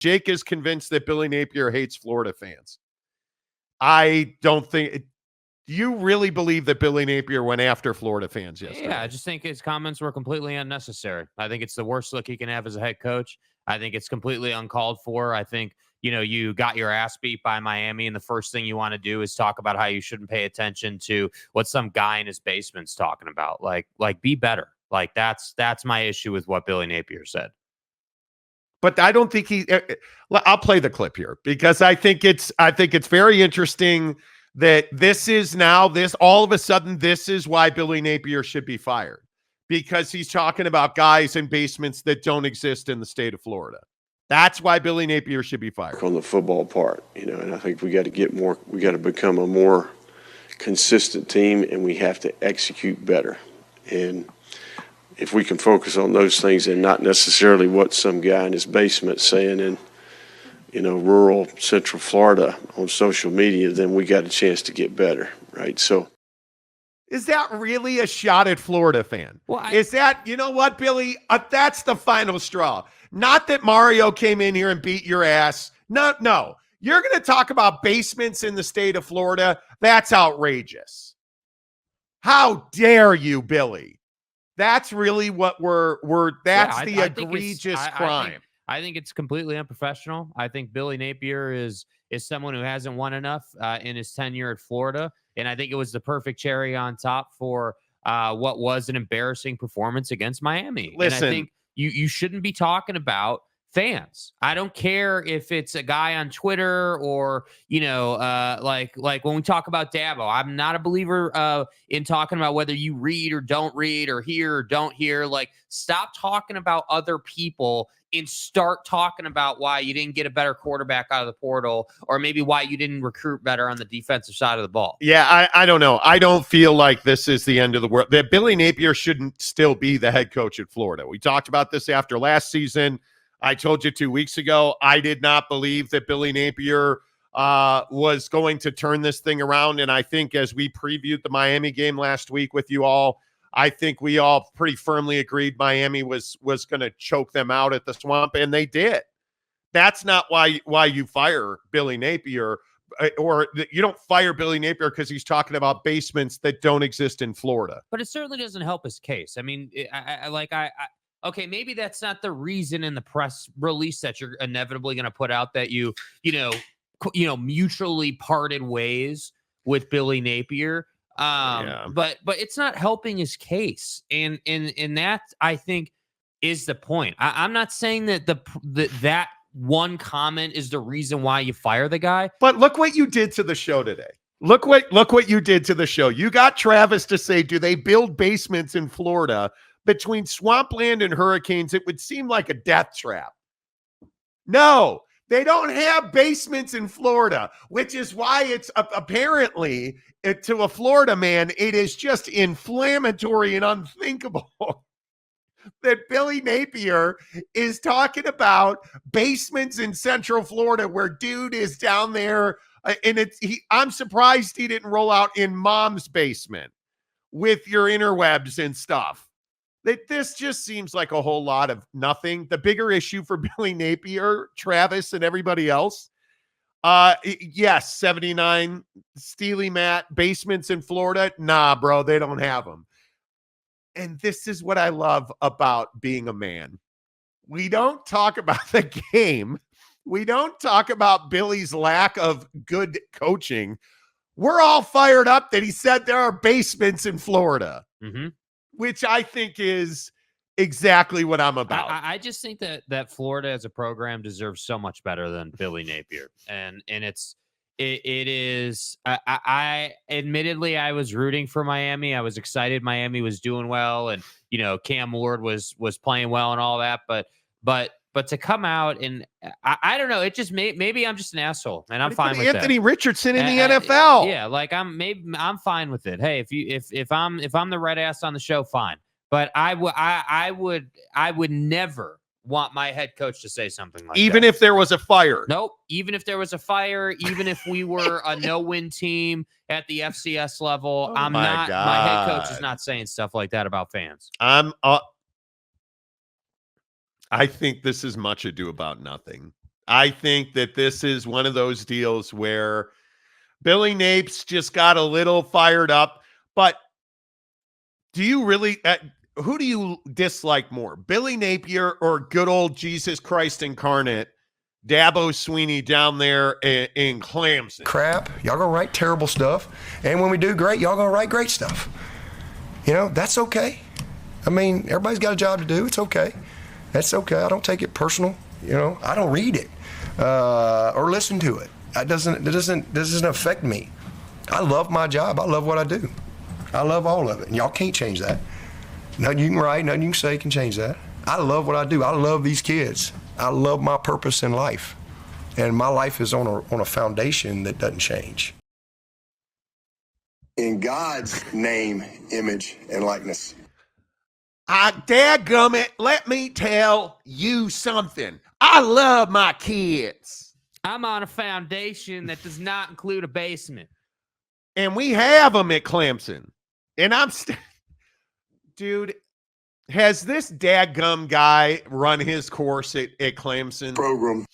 Jake is convinced that Billy Napier hates Florida fans. I don't think. Do you really believe that Billy Napier went after Florida fans yesterday? Yeah, I just think his comments were completely unnecessary. I think it's the worst look he can have as a head coach. I think it's completely uncalled for. I think, you got your ass beat by Miami, and the first thing you want to do is talk about how you shouldn't pay attention to what some guy in his basement's talking about. Like be better. Like that's my issue with what Billy Napier said. But I don't think I'll play the clip here because I think it's very interesting that this is all of a sudden, this is why Billy Napier should be fired, because he's talking about guys in basements that don't exist in the state of Florida. That's why Billy Napier should be fired. On the football part, and I think we got to become a more consistent team, and we have to execute better. And if we can focus on those things and not necessarily what some guy in his basement saying in rural Central Florida on social media, then we got a chance to get better, right? So is that really a shot at Florida fan? Well, is that, you know what, Billy? That's the final straw. Not that Mario came in here and beat your ass. No. You're going to talk about basements in the state of Florida? That's outrageous. How dare you, Billy? That's really what that's the egregious crime. I think it's completely unprofessional. I think Billy Napier is someone who hasn't won enough in his tenure at Florida. And I think it was the perfect cherry on top for what was an embarrassing performance against Miami. Listen, and I think you shouldn't be talking about fans. I don't care if it's a guy on Twitter or, like when we talk about Dabo, I'm not a believer in talking about whether you read or don't read or hear or don't hear. Like, stop talking about other people and start talking about why you didn't get a better quarterback out of the portal, or maybe why you didn't recruit better on the defensive side of the ball. Yeah, I don't know. I don't feel like this is the end of the world. That Billy Napier shouldn't still be the head coach at Florida. We talked about this after last season. I told you 2 weeks ago, I did not believe that Billy Napier was going to turn this thing around. And I think as we previewed the Miami game last week with you all, I think we all pretty firmly agreed Miami was going to choke them out at the Swamp, and they did. That's not why you fire Billy Napier, or you don't fire Billy Napier because he's talking about basements that don't exist in Florida. But it certainly doesn't help his case. I mean, okay, maybe that's not the reason in the press release that you're inevitably going to put out that you mutually parted ways with Billy Napier. But it's not helping his case. And that, I think, is the point. I'm not saying that that one comment is the reason why you fire the guy. But look what you did to the show today. Look what you did to the show. You got Travis to say, do they build basements in Florida? Between swampland and hurricanes, it would seem like a death trap. No, they don't have basements in Florida, which is why it's apparently, to a Florida man, it is just inflammatory and unthinkable that Billy Napier is talking about basements in Central Florida where dude is down there. And I'm surprised he didn't roll out in mom's basement with your interwebs and stuff. This just seems like a whole lot of nothing. The bigger issue for Billy Napier, Travis, and everybody else, yes, 79 Steely Matt basements in Florida. Nah, bro, they don't have them. And this is what I love about being a man. We don't talk about the game. We don't talk about Billy's lack of good coaching. We're all fired up that he said there are basements in Florida. Mm-hmm. Which I think is exactly what I'm about. I just think that Florida as a program deserves so much better than Billy Napier. And it is, I admittedly, I was rooting for Miami. I was excited Miami was doing well. And, Cam Ward was playing well and all that. But to come out and I don't know, it just maybe I'm just an asshole and I'm fine with Anthony that. Richardson in the NFL. Yeah, like I'm fine with it. Hey, if I'm the red ass on the show, fine. But I would never want my head coach to say something like that. Even if there was a fire. Nope. Even if there was a fire, even if we were a no-win team at the FCS level, my head coach is not saying stuff like that about fans. I think this is much ado about nothing. I think that this is one of those deals where Billy Napes just got a little fired up. But do you really who do you dislike more, Billy Napier or good old Jesus Christ incarnate, Dabo Swinney down there in Clemson? Crap. Y'all gonna write terrible stuff. And when we do great, y'all gonna write great stuff. You know, that's okay. I mean, everybody's got a job to do. It's okay. That's okay. I don't take it personal. You know, I don't read it or listen to it. That doesn't affect me. I love my job. I love what I do. I love all of it. And y'all can't change that. Nothing you can write, nothing you can say can change that. I love what I do. I love these kids. I love my purpose in life. And my life is on a foundation that doesn't change. In God's name, image, and likeness. Dadgummit, let me tell you something. I love my kids. I'm on a foundation that does not include a basement. And we have them at Clemson. And dude, has this dadgum guy run his course at Clemson? Program.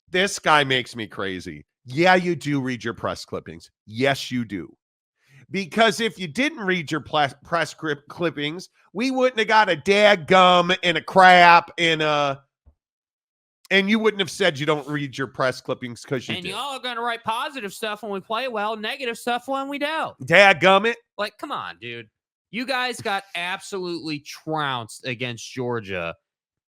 This guy makes me crazy. Yeah, you do read your press clippings. Yes, you do. Because if you didn't read your press clippings, we wouldn't have got a dadgum and a crap and you wouldn't have said you don't read your press clippings because you and do. y'all are going to write positive stuff when we play well, negative stuff when we don't. Dadgummit. Like, come on, dude. You guys got absolutely trounced against Georgia.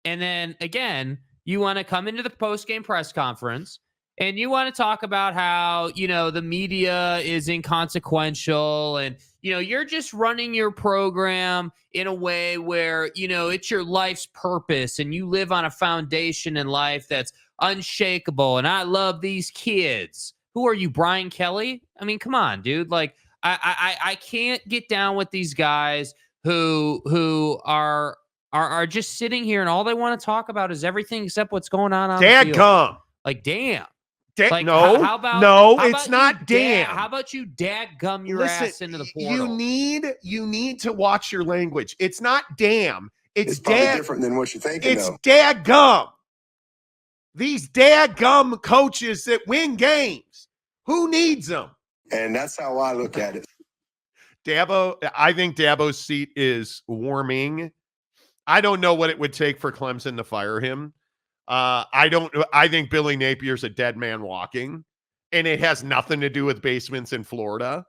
And then, again, you want to come into the post-game press conference and you want to talk about how, you know, the media is inconsequential and, you know, you're just running your program in a way where, you know, it's your life's purpose and you live on a foundation in life that's unshakable. And I love these kids. Who are you, Brian Kelly? I mean, come on, dude. Like, I can't get down with these guys who are just sitting here and all they want to talk about is everything except what's going on the field. Dadgum. Like, damn. Like, how it's not damn. How about you dadgum your ass into the portal? You need to watch your language. It's not damn. It's probably different than what you're thinking. It's dadgum. These dadgum coaches that win games. Who needs them? And that's how I look at it. I think Dabo's seat is warming. I don't know what it would take for Clemson to fire him. I think Billy Napier's a dead man walking, and it has nothing to do with basements in Florida.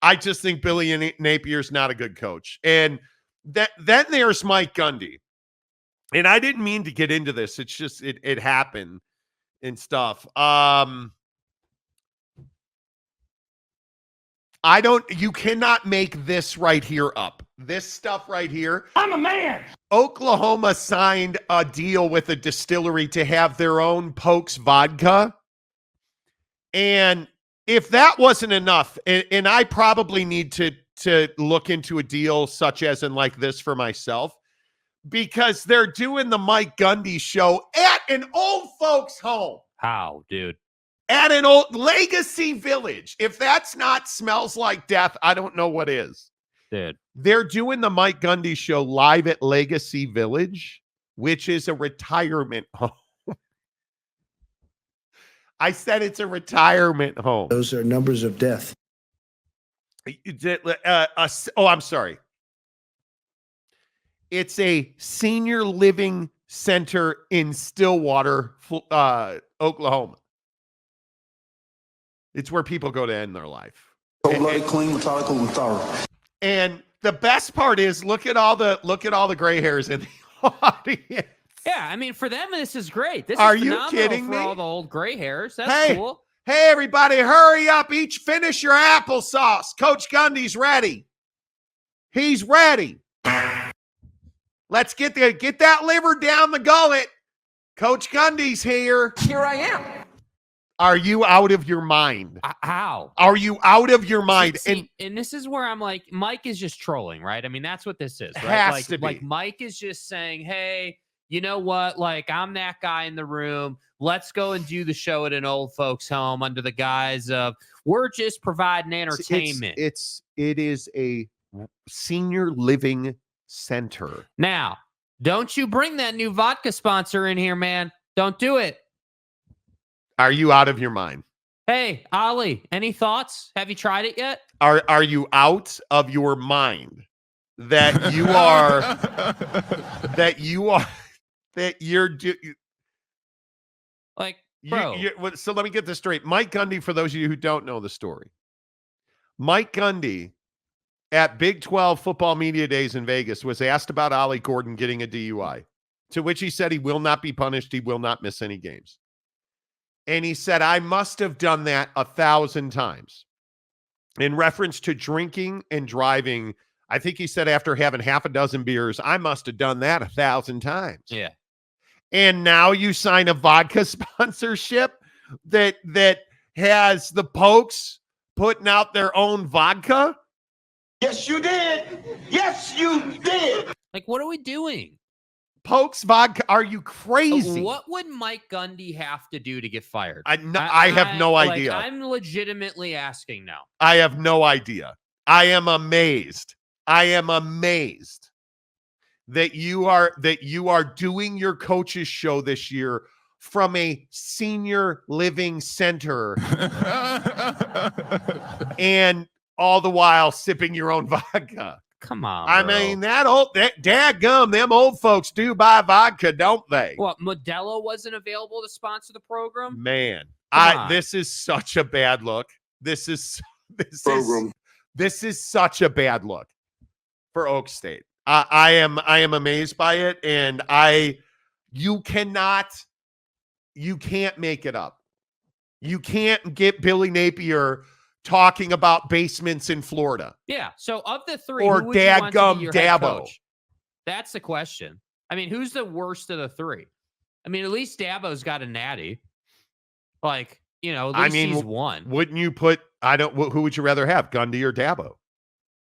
I just think Billy Napier's not a good coach. And then there's Mike Gundy. And I didn't mean to get into this. It's just, it happened and stuff. You cannot make this right here up. This stuff right here. I'm a man. Oklahoma signed a deal with a distillery to have their own Pokes vodka. And if that wasn't enough, and I probably need to look into a deal such as in like this for myself, because they're doing the Mike Gundy show at an old folks home. How, dude? At an old Legacy Village. If that's not smells like death, I don't know what is. Dude. They're doing the Mike Gundy show live at Legacy Village, which is a retirement home. I said it's a retirement home. Those are numbers of death. I'm sorry. It's a senior living center in Stillwater, Oklahoma. It's where people go to end their life. Cold-blooded, clean, methodical, and thorough. And the best part is, look at all the gray hairs in the audience. Yeah, I mean, for them, this is great. This Are is you phenomenal kidding for me? all the old gray hairs. That's cool. Hey, everybody, hurry up. Each finish your applesauce. Coach Gundy's ready. He's ready. Let's get that liver down the gullet. Coach Gundy's here. Here I am. Are you out of your mind? How? Are you out of your mind? And this is where I'm like, Mike is just trolling, right? I mean, that's what this is, right? Has to be. Like Mike is just saying, hey, you know what? Like, I'm that guy in the room. Let's go and do the show at an old folks home under the guise of we're just providing entertainment. It is a senior living center. Now, don't you bring that new vodka sponsor in here, man. Don't do it. Are you out of your mind? Hey, Ali, any thoughts? Have you tried it yet? Are you out of your mind that you are that you're Like, bro. So let me get this straight. Mike Gundy, for those of you who don't know the story, Mike Gundy at Big 12 football media days in Vegas was asked about Ollie Gordon getting a DUI, to which he said he will not be punished. He will not miss any games. And he said, I must have done that 1,000 times. In reference to drinking and driving, I think he said after having half a dozen beers, I must have done that 1,000 times. Yeah. And now you sign a vodka sponsorship that has the Pokes putting out their own vodka? Yes, you did. Yes, you did. Like, what are we doing? Pokes vodka? Are you crazy? What would Mike Gundy have to do to get fired? I have no idea. I'm legitimately asking now. I have no idea. I am amazed. That you are doing your coach's show this year from a senior living center and all the while sipping your own vodka. Come on, I bro. mean, dadgum, them old folks do buy vodka, don't they? What, Modelo wasn't available to sponsor the program? Man, Come on. this is such a bad look. This is such a bad look for Oak State. I am amazed by it, and you can't make it up. You can't get Billy Napier talking about basements in Florida. Yeah. So of the three, Or who would you want to be your head Dabo. coach? That's the question. I mean, who's the worst of the three? I mean, at least Dabo's got a natty. Like, at least he's won. Wouldn't you put? Who would you rather have, Gundy or Dabo?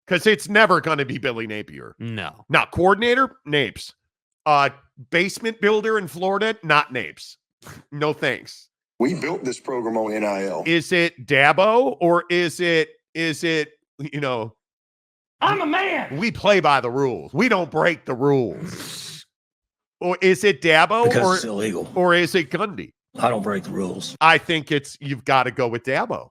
Because it's never going to be Billy Napier. No. Not coordinator, Napes. Basement builder in Florida, not Napes. No thanks. We built this program on NIL. Is it Dabo or is it, I'm a man. we play by the rules. We don't break the rules. Or is it Dabo Because it's illegal. or is it Gundy? I don't break the rules. I think you've got to go with Dabo,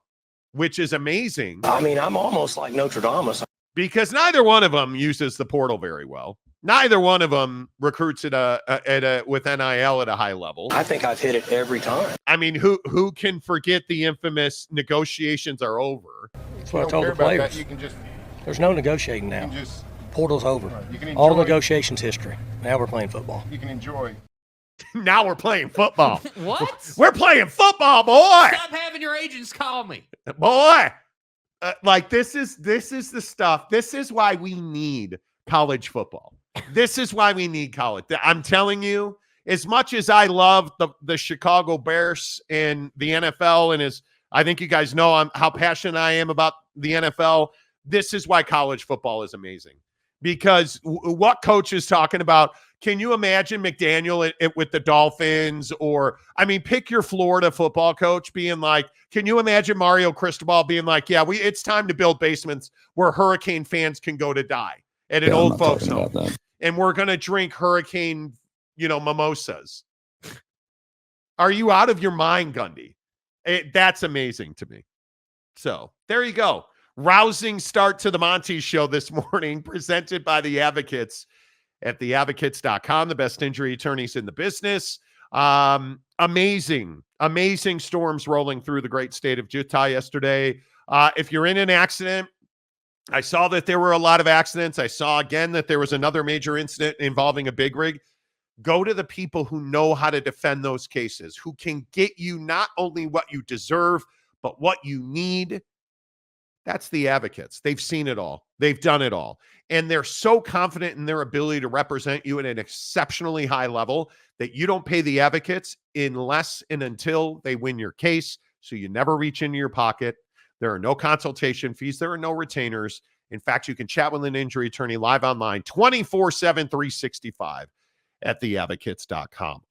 which is amazing. I mean, I'm almost like Notre Dame. Because neither one of them uses the portal very well. Neither one of them recruits with NIL at a high level. I think I've hit it every time. I mean, who can forget the infamous negotiations are over? That's what I told the players. There's no negotiating now. Portal's over. All negotiations history. Now we're playing football. You can enjoy. Now we're playing football. What? We're playing football, boy. Stop having your agents call me. Boy. This is the stuff. This is why we need college football. This is why we need college. I'm telling you, as much as I love the Chicago Bears and the NFL, and I think you guys know how passionate I am about the NFL, this is why college football is amazing. Because what coach is talking about, can you imagine McDaniel with the Dolphins? Or, pick your Florida football coach being like, can you imagine Mario Cristobal being like, yeah, it's time to build basements where Hurricane fans can go to die at an old folks home. And we're going to drink Hurricane, mimosas. Are you out of your mind, Gundy? That's amazing to me. So there you go. Rousing start to the Monty Show this morning, presented by the Advocates at theadvocates.com, the best injury attorneys in the business. Amazing storms rolling through the great state of Utah yesterday. If you're in an accident, I saw that there were a lot of accidents. I saw again that there was another major incident involving a big rig. Go to the people who know how to defend those cases, who can get you not only what you deserve, but what you need. That's the Advocates. They've seen it all. They've done it all. And they're so confident in their ability to represent you at an exceptionally high level that you don't pay the Advocates unless and until they win your case. So you never reach into your pocket. There are no consultation fees. There are no retainers. In fact, you can chat with an injury attorney live online 24/7, 365 at theadvocates.com.